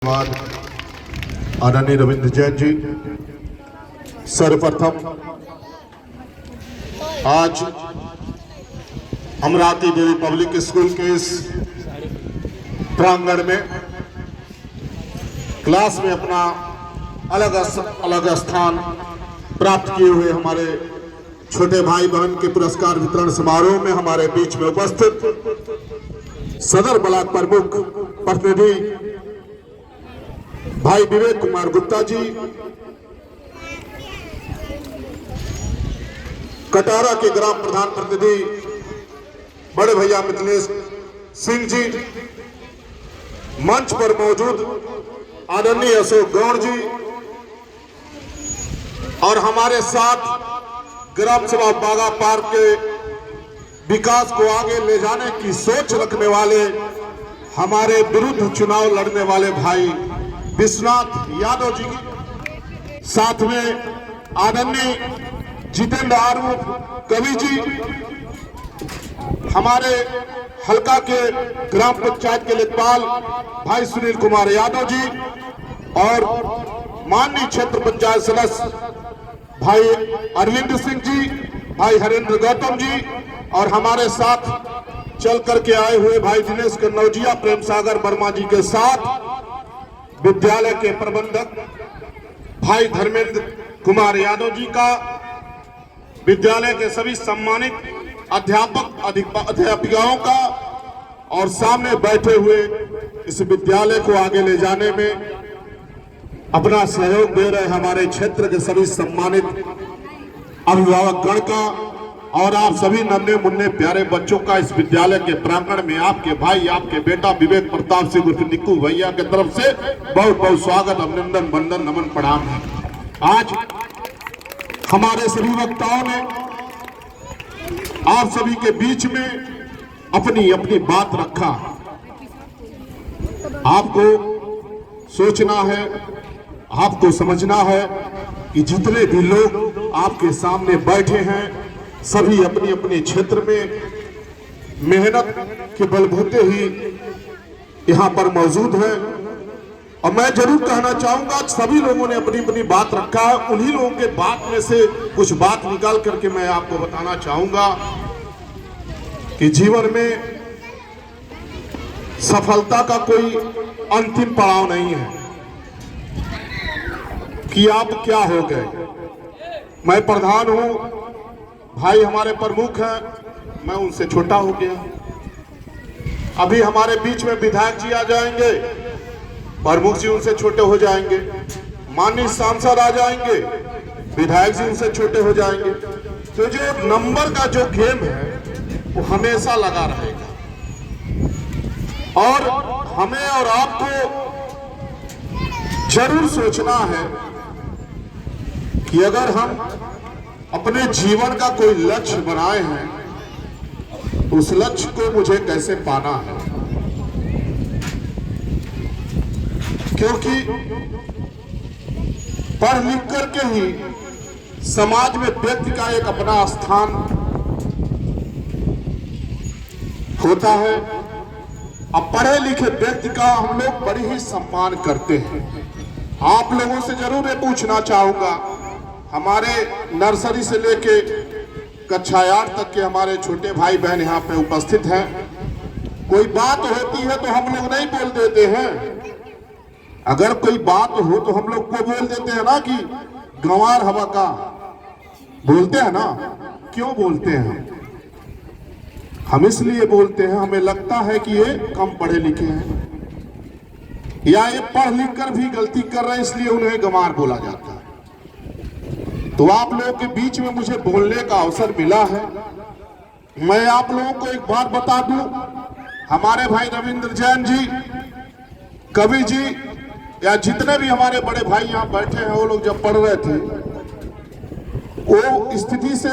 धन्यवाद आदरणीय रविंद्र जैन जी। सर्वप्रथम आज अमरावती देवी पब्लिक स्कूल के इस प्रांगण में क्लास में अपना अलग स्थान प्राप्त किए हुए हमारे छोटे भाई बहन के पुरस्कार वितरण समारोह में हमारे बीच में उपस्थित सदर ब्लॉक प्रमुख प्रतिनिधि भाई विवेक कुमार गुप्ता जी, कटारा के ग्राम प्रधान प्रतिनिधि बड़े भैया मिथिलेश सिंह जी, मंच पर मौजूद आदरणीय अशोक गौड़ जी और हमारे साथ ग्राम सभा बागा पार्क के विकास को आगे ले जाने की सोच रखने वाले हमारे विरुद्ध चुनाव लड़ने वाले भाई विश्वनाथ यादव जी, साथ में आदरणीय जितेंद्र आरूफ कवि जी, हमारे हल्का के ग्राम पंचायत के लेखपाल भाई सुनील कुमार यादव जी और माननीय क्षेत्र पंचायत सदस्य भाई अरविंद सिंह जी, भाई हरेंद्र गौतम जी और हमारे साथ चल करके आए हुए भाई दिनेश कन्नौजिया प्रेम सागर वर्मा जी के साथ विद्यालय के प्रबंधक भाई धर्मेंद्र कुमार यादव जी का, विद्यालय के सभी सम्मानित अध्यापक अध्यापिकाओं का और सामने बैठे हुए इस विद्यालय को आगे ले जाने में अपना सहयोग दे रहे हमारे क्षेत्र के सभी सम्मानित अभिभावक गण का और आप सभी नन्हे मुन्ने प्यारे बच्चों का इस विद्यालय के प्रांगण में आपके भाई आपके बेटा विवेक प्रताप सिंह उर्फ निक्कू भैया की तरफ से बहुत बहुत स्वागत, अभिनंदन, वंदन, नमन, प्रणाम है। आज हमारे सभी वक्ताओं ने आप सभी के बीच में अपनी अपनी बात रखा। आपको सोचना है, आपको समझना है कि जितने भी लोग आपके सामने बैठे हैं सभी अपनी अपने क्षेत्र में मेहनत के बलबूते ही यहाँ पर मौजूद हैं। और मैं जरूर कहना चाहूंगा सभी लोगों ने अपनी अपनी बात रखा है, उन्हीं लोगों के बात में से कुछ बात निकाल करके मैं आपको बताना चाहूंगा कि जीवन में सफलता का कोई अंतिम पड़ाव नहीं है कि आप क्या हो गए। मैं प्रधान हूं, भाई हमारे प्रमुख हैं, मैं उनसे छोटा हो गया। अभी हमारे बीच में विधायक जी आ जाएंगे, प्रमुख जी उनसे छोटे हो जाएंगे, माननीय सांसद आ जाएंगे, विधायक जी उनसे छोटे हो जाएंगे। तो जो नंबर का जो गेम है वो हमेशा लगा रहेगा और हमें और आपको जरूर सोचना है कि अगर हम अपने जीवन का कोई लक्ष्य बनाए हैं तो उस लक्ष्य को मुझे कैसे पाना है, क्योंकि पढ़ लिख करके ही समाज में व्यक्ति का एक अपना स्थान होता है। अब पढ़े लिखे व्यक्ति का हम लोग बड़ी ही सम्मान करते हैं। आप लोगों से जरूर ये पूछना चाहूंगा, हमारे नर्सरी से लेके कक्षा 8 तक के हमारे छोटे भाई बहन यहाँ पे उपस्थित हैं। कोई बात होती है तो हम लोग नहीं बोल देते हैं, अगर कोई बात हो तो हम लोग को बोल देते हैं ना कि गंवार हवा का बोलते हैं ना। क्यों बोलते हैं हम इसलिए बोलते हैं, हमें लगता है कि ये कम पढ़े लिखे हैं या ये पढ़ लिख कर भी गलती कर रहे हैं इसलिए उन्हें गंवार बोला जाता है। तो आप लोगों के बीच में मुझे बोलने का अवसर मिला है। मैं आप लोगों को एक बात बता दूं, हमारे भाई रविंद्र जैन जी, कवि जी या जितने भी हमारे बड़े भाई यहाँ बैठे हैं, वो लोग जब पढ़ रहे थे वो स्थिति से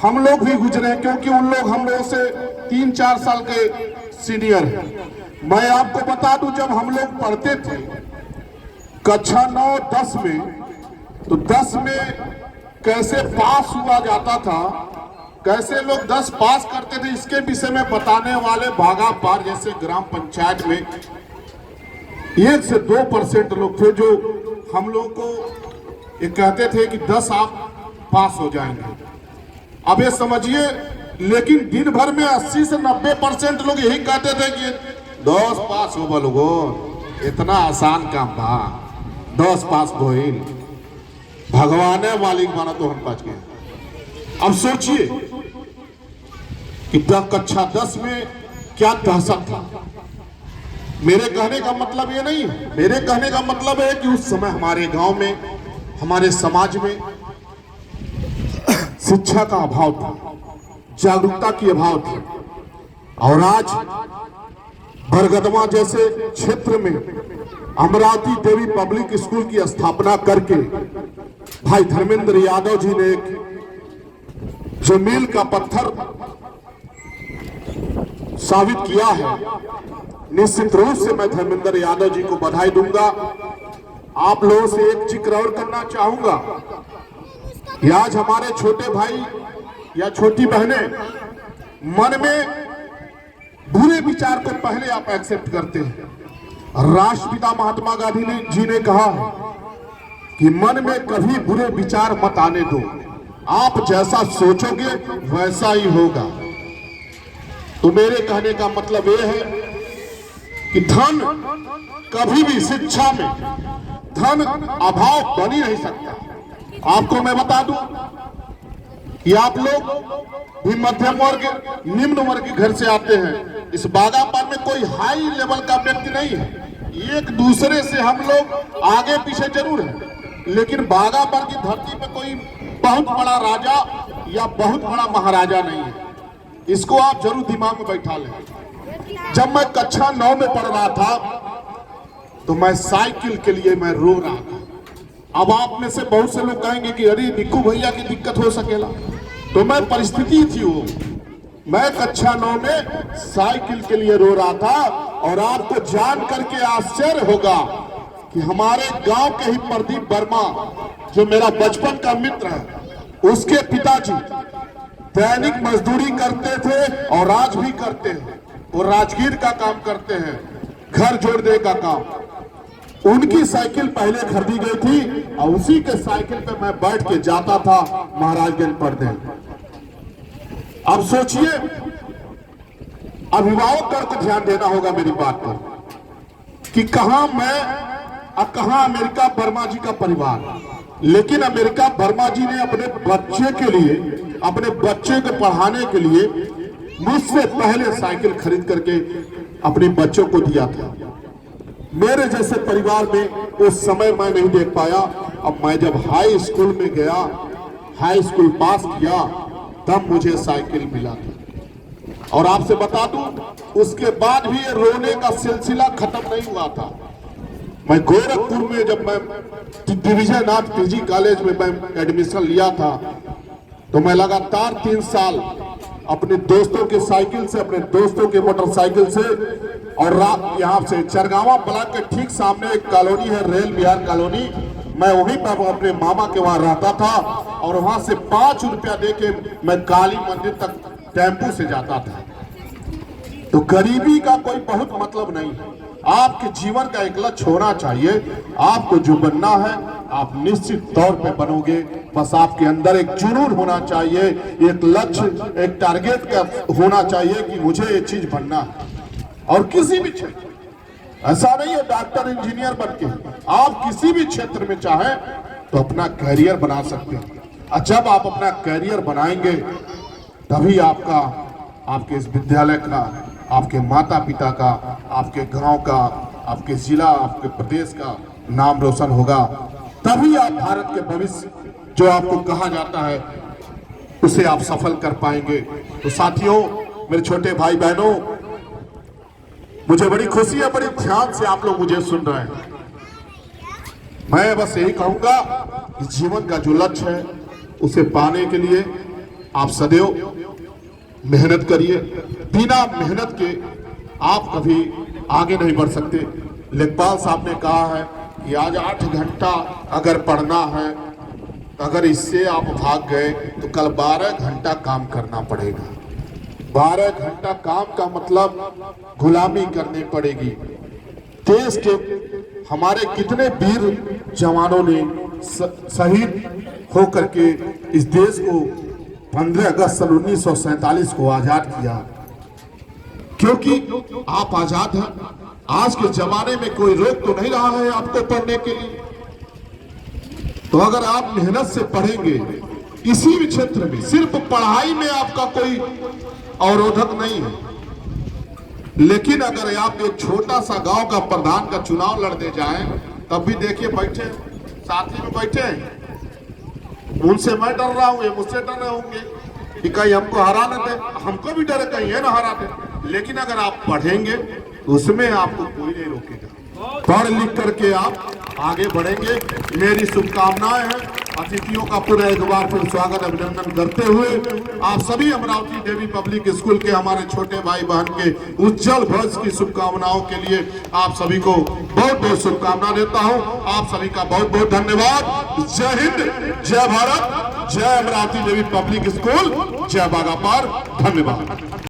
हम लोग भी गुजरे, क्योंकि उन लोग हम लोगों से 3-4 साल के सीनियर हैं। मैं आपको बता दूं, जब हम लोग पढ़ते थे कक्षा 9-10 में, तो 10 में कैसे पास हुआ जाता था, कैसे लोग 10 पास करते थे, इसके विषय में बताने वाले बागा पार जैसे ग्राम पंचायत में 1 से 2% लोग थे जो हम लोग को ये कहते थे कि 10 आप पास हो जाएंगे। अब ये समझिए, लेकिन दिन भर में 80 से 90% लोग यही कहते थे कि 10 पास हो बोलोगो, इतना आसान काम बा, 10 पास होइल, भगवान मालिक माना तो हम पास गए। अब सोचिए कि कक्षा 10 में क्या दहशत था। मेरे कहने का मतलब ये नहीं है, मेरे कहने का मतलब है कि उस समय हमारे गांव में, हमारे समाज में शिक्षा का अभाव था, जागरूकता की अभाव थी। और आज बरगदमा जैसे क्षेत्र में अमरावती देवी पब्लिक स्कूल की स्थापना करके भाई धर्मेंद्र यादव जी ने एक जो मील का पत्थर साबित किया है, निश्चित रूप से मैं धर्मेंद्र यादव जी को बधाई दूंगा। आप लोगों से एक जिक्र और करना चाहूंगा कि आज हमारे छोटे भाई या छोटी बहनें मन में बुरे विचार को पहले आप एक्सेप्ट करते हैं। राष्ट्रपिता महात्मा गांधी जी ने कहा है कि मन में कभी बुरे विचार मत आने दो, आप जैसा सोचोगे वैसा ही होगा। तो मेरे कहने का मतलब यह है कि धन कभी भी शिक्षा में धन अभाव बन ही नहीं सकता। आपको मैं बता दूं कि आप लोग भी मध्यम वर्ग, निम्न वर्ग के घर से आते हैं। इस बागापान में कोई हाई लेवल का व्यक्ति नहीं है, एक दूसरे से हम लोग आगे पीछे जरूर है, लेकिन बागापान की धरती पे कोई बहुत बड़ा राजा या बहुत बड़ा महाराजा नहीं है। इसको आप जरूर दिमाग में बैठा लें। जब मैं कक्षा 9 में पढ़ रहा था तो मैं साइकिल के लिए मैं रो रहा था। अब आप में से बहुत से लोग कहेंगे कि अरे निक्कू भैया की दिक्कत हो सकेला, तो मैं परिस्थिति थी वो, मैं कक्षा 9 में साइकिल के लिए रो रहा था। और आपको जान करके आश्चर्य होगा कि हमारे गांव के ही प्रदीप वर्मा, जो मेरा बचपन का मित्र है, उसके पिताजी दैनिक मजदूरी करते थे और आज भी करते हैं। वो राजगीर का काम करते हैं, घर जोड़ने का काम। उनकी साइकिल पहले खरीदी गई थी और उसी के साइकिल पे मैं बैठ के जाता था महाराजगंज पढ़ने। अब सोचिए, अभिभावक को ध्यान देना होगा मेरी बात पर कि कहां मैं और कहां अमेरिका वर्मा जी का परिवार। लेकिन अमेरिका वर्मा जी ने अपने बच्चे के लिए, अपने बच्चे को पढ़ाने के लिए मुझसे पहले साइकिल खरीद करके अपने बच्चों को दिया था। मेरे जैसे परिवार में उस समय मैं नहीं देख पाया। अब मैं जब हाई स्कूल में गया, हाई स्कूल पास किया, तब मुझे साइकिल मिला था। और आपसे बता दूं, उसके बाद भी ये रोने का सिलसिला खत्म नहीं हुआ था। मैं गोरखपुर में जब मैं डिवीजन ऑफ पीजी कॉलेज में मैं एडमिशन लिया था, तो मैं लगातार 3 साल अपने दोस्तों के साइकिल से, अपने दोस्तों के मोटरसाइकिल से, और यहाँ से चरगावा ब्लॉक के ठीक सामने एक कॉलोनी है, रेल बिहार कॉलोनी, मैं वहीं पर अपने मामा के वहां रहता था। और वहां से 5 रुपया देके मैं काली मंदिर तक टेम्पू से जाता था। तो गरीबी का कोई बहुत मतलब नहीं है। आपके जीवन का एक लक्ष्य होना चाहिए। आपको जो बनना है आप निश्चित तौर पे बनोगे। बस आपके अंदर एक जुनून होना चाहिए, एक लक्ष्य, एक टारगेट का होना चाहिए कि मुझे ये चीज बनना है। और किसी भी क्षेत्र, ऐसा नहीं है डॉक्टर इंजीनियर बनके, आप किसी भी क्षेत्र में चाहें तो अपना कैरियर बना सकते हैं। और जब आप अपना कैरियर बनाएंगे तभी आपका, आपके इस विद्यालय का, आपके माता पिता का, आपके गांव का, आपके जिला, आपके प्रदेश का नाम रोशन होगा। तभी आप भारत के भविष्य जो आपको कहा जाता है उसे आप सफल कर पाएंगे। तो साथियों, मेरे छोटे भाई बहनों, मुझे बड़ी खुशी है, बड़ी ध्यान से आप लोग मुझे सुन रहे हैं। मैं बस यही कहूंगा कि जीवन का जो लक्ष्य है उसे पाने के लिए आप सदैव मेहनत करिए। बिना मेहनत के आप कभी आगे नहीं बढ़ सकते। लेखपाल साहब ने कहा है कि आज 8 घंटा अगर पढ़ना है, अगर इससे आप भाग गए तो कल 12 घंटा काम करना पड़ेगा। 12 घंटा काम का मतलब गुलामी करनी पड़ेगी। देश के हमारे कितने वीर जवानों ने शहीद होकर के इस देश को 15 अगस्त सन 1947 को आजाद किया। क्योंकि आप आजाद हैं। आज के जमाने में कोई रोक तो नहीं रहा है आपको पढ़ने के लिए। तो अगर आप मेहनत से पढ़ेंगे किसी भी क्षेत्र में, सिर्फ पढ़ाई में आपका कोई अवरोधक नहीं है, लेकिन अगर आप एक छोटा सा गांव का प्रधान का चुनाव लड़ने जाएं, तब भी देखिए बैठे साथी में बैठे हैं, उनसे मैं डर रहा हूं, ये मुझसे डर रहे होंगे कि कहीं हमको हरा न दे, हमको भी डर कहीं है ना हरा दे। लेकिन अगर आप पढ़ेंगे उसमें आपको कोई नहीं रोकेगा। पढ़ लिख करके आप आगे बढ़ेंगे। मेरी शुभकामनाएं हैं। अतिथियों का पुनः एक बार फिर स्वागत अभिनंदन करते हुए आप सभी अमरावती देवी पब्लिक स्कूल के हमारे छोटे भाई बहन के उज्जवल भविष्य की शुभकामनाओं के लिए आप सभी को बहुत बहुत शुभकामना देता हूं। आप सभी का बहुत बहुत धन्यवाद। जय हिंद, जय भारत, जय अमरावती देवी पब्लिक स्कूल, जय बागापार। धन्यवाद।